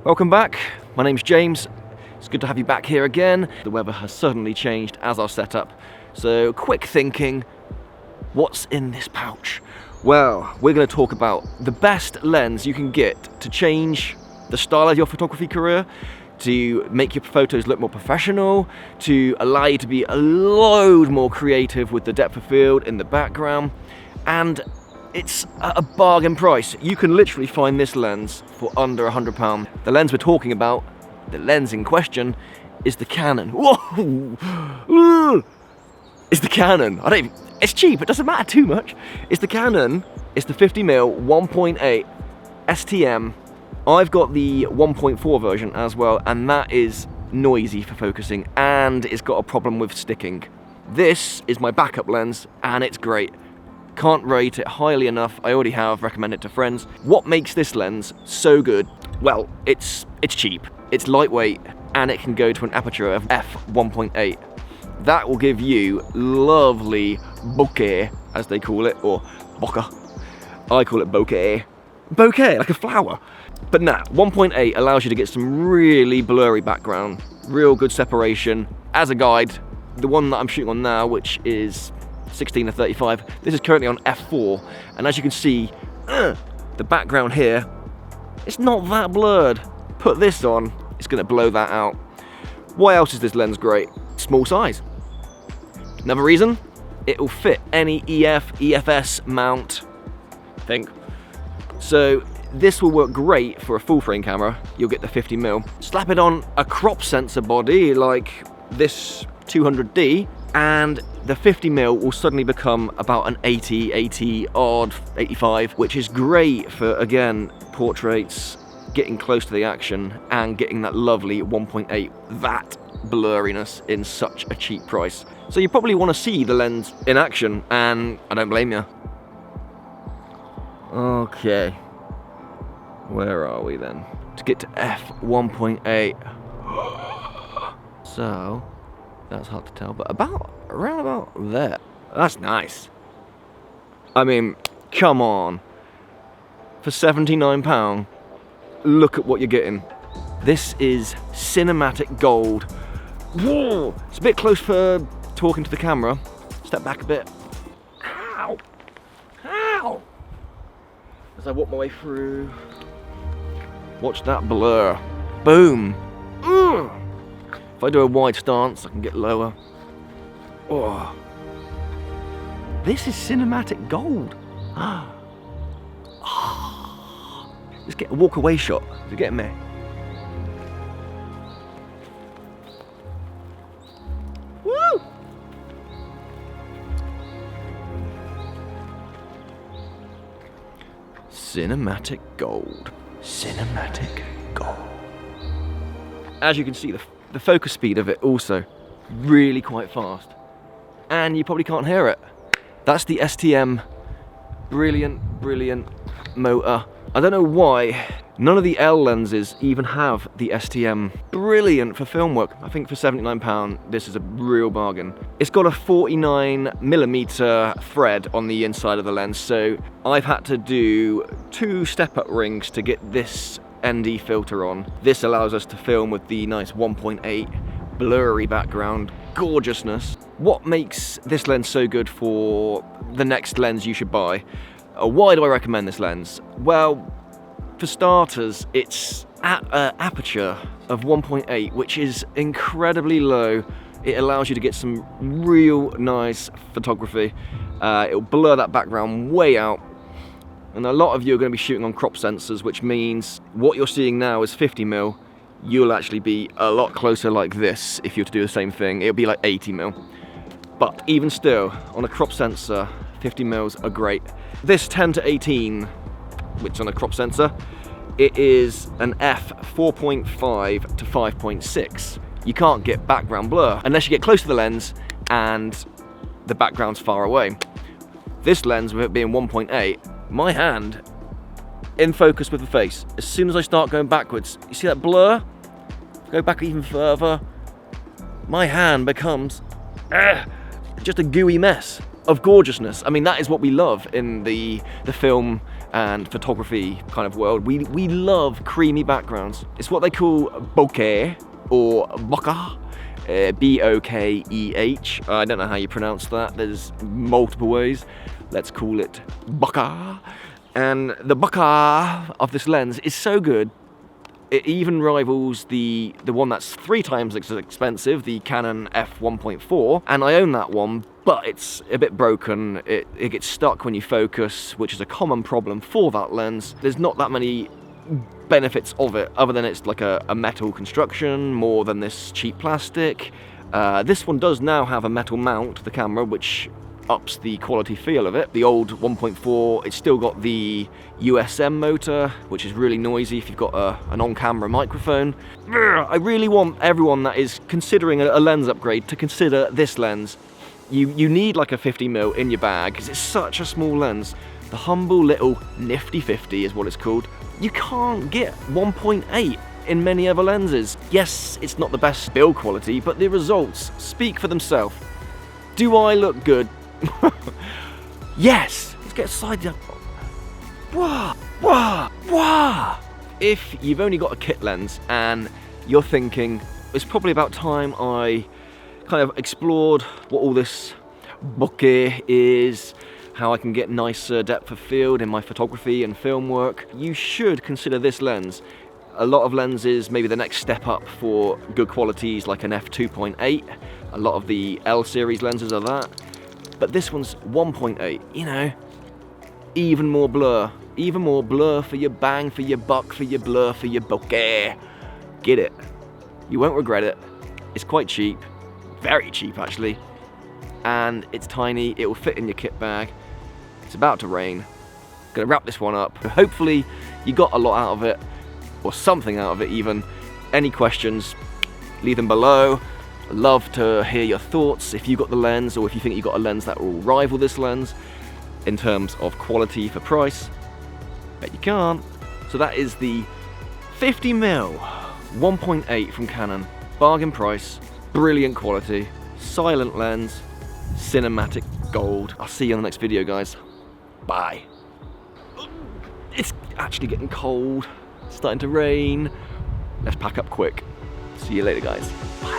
Welcome back, my name's James. It's good to have you back here again. The weather has suddenly changed as our setup. So quick thinking, what's in this pouch? Well, we're going to talk about the best lens you can get to change the style of your photography career, to make your photos look more professional, to allow you to be a load more creative with the depth of field in the background, and it's at a bargain price. You can literally find this lens for under £100. The lens we're talking about, the lens in question, is the Canon. Whoa! It's the Canon. It's cheap, it doesn't matter too much. It's the Canon, it's the 50mm 1.8 STM. I've got the 1.4 version as well, and that is noisy for focusing, and it's got a problem with sticking. This is my backup lens, and it's great. Can't rate it highly enough. I already have recommended it to friends. What makes this lens so good? Well, it's cheap, it's lightweight, and it can go to an aperture of f1.8. That will give you lovely bokeh, as they call it, or bokeh. I call it bokeh. Bouquet, like a flower. But nah, 1.8 allows you to get some really blurry background, real good separation. As a guide, the one that I'm shooting on now, which is 16 to 35, this is currently on f4, and as you can see, the background here, it's not that blurred. Put this on, it's gonna blow that out. Why else is this lens great? Small size. Another reason, it will fit any EF, EFS mount, I think. So this will work great for a full frame camera. You'll get the 50mm. Slap it on a crop sensor body like this 200D, and the 50mm will suddenly become about an 80 odd, 85, which is great for, again, portraits, getting close to the action, and getting that lovely 1.8, that blurriness in such a cheap price. So you probably want to see the lens in action, and I don't blame you. Okay, where are we then? To get to f1.8. So, that's hard to tell, but around about there. That's nice. I mean, come on. For £79, look at what you're getting. This is cinematic gold. Whoa! It's a bit close for talking to the camera. Step back a bit. Ow! Ow! As I walk my way through. Watch that blur. Boom! If I do a wide stance, I can get lower. Oh. This is cinematic gold. Let's get a walk away shot. You get me? Woo! Cinematic gold. Cinematic gold. As you can see, the focus speed of it also really quite fast, and you probably can't hear it. That's the STM. Brilliant motor. I don't know why none of the L lenses even have the STM. Brilliant for film work. I think for £79 this is a real bargain. It's got a 49mm thread on the inside of the lens, so I've had to do 2 step-up rings to get this ND filter on. This allows us to film with the nice 1.8 blurry background gorgeousness. What makes this lens so good for the next lens you should buy? Why do I recommend this lens? Well, for starters, it's at an aperture of 1.8, which is incredibly low. It allows you to get some real nice photography. It'll blur that background way out. And a lot of you are going to be shooting on crop sensors, which means what you're seeing now is 50mm. You'll actually be a lot closer like this if you were to do the same thing. It'll be like 80mm. But even still, on a crop sensor, 50mm are great. This 10 to 18, which on a crop sensor, it is an f4.5 to 5.6. You can't get background blur unless you get close to the lens and the background's far away. This lens, with it being 1.8, my hand in focus with the face. As soon as I start going backwards, you see that blur? Go back even further, my hand becomes just a gooey mess of gorgeousness. I mean, that is what we love in the film and photography kind of world, we love creamy backgrounds. It's what they call bokeh or bokeh. B-O-K-E-H. I don't know how you pronounce that. There's multiple ways. Let's call it bokeh. And the bokeh of this lens is so good, it even rivals the one that's 3 times as expensive, the Canon f1.4, and I own that one, but it's a bit broken. It gets stuck when you focus, which is a common problem for that lens. There's not that many benefits of it, other than it's like a metal construction more than this cheap plastic. This one does now have a metal mount to the camera, which ups the quality feel of it. The old 1.4, it's still got the USM motor, which is really noisy if you've got an on-camera microphone. I really want everyone that is considering a lens upgrade to consider this lens. You need like a 50mm in your bag, because it's such a small lens. The humble little Nifty 50 is what it's called. You can't get 1.8 in many other lenses. Yes, it's not the best build quality, but the results speak for themselves. Do I look good? Yes! Let's get a side up. Wah! Wah! Wah! If you've only got a kit lens and you're thinking, it's probably about time I kind of explored what all this bokeh is, how I can get nicer depth of field in my photography and film work, you should consider this lens. A lot of lenses, maybe the next step up for good qualities, like an f2.8. A lot of the L series lenses are that. But this one's 1.8, you know, even more blur. Even more blur for your bang, for your buck, for your blur, for your bokeh. Get it. You won't regret it. It's quite cheap. Very cheap, actually. And it's tiny. It will fit in your kit bag. It's about to rain. Gonna wrap this one up. Hopefully you got a lot out of it, or something out of it even. Any questions, leave them below. I'd love to hear your thoughts if you got the lens, or if you think you got a lens that will rival this lens in terms of quality for price. Bet you can't. So that is the 50mm 1.8 from Canon. Bargain price, brilliant quality, silent lens, cinematic gold. I'll see you on the next video, guys. Bye. It's actually getting cold. It's starting to rain. Let's pack up quick. See you later, guys. Bye.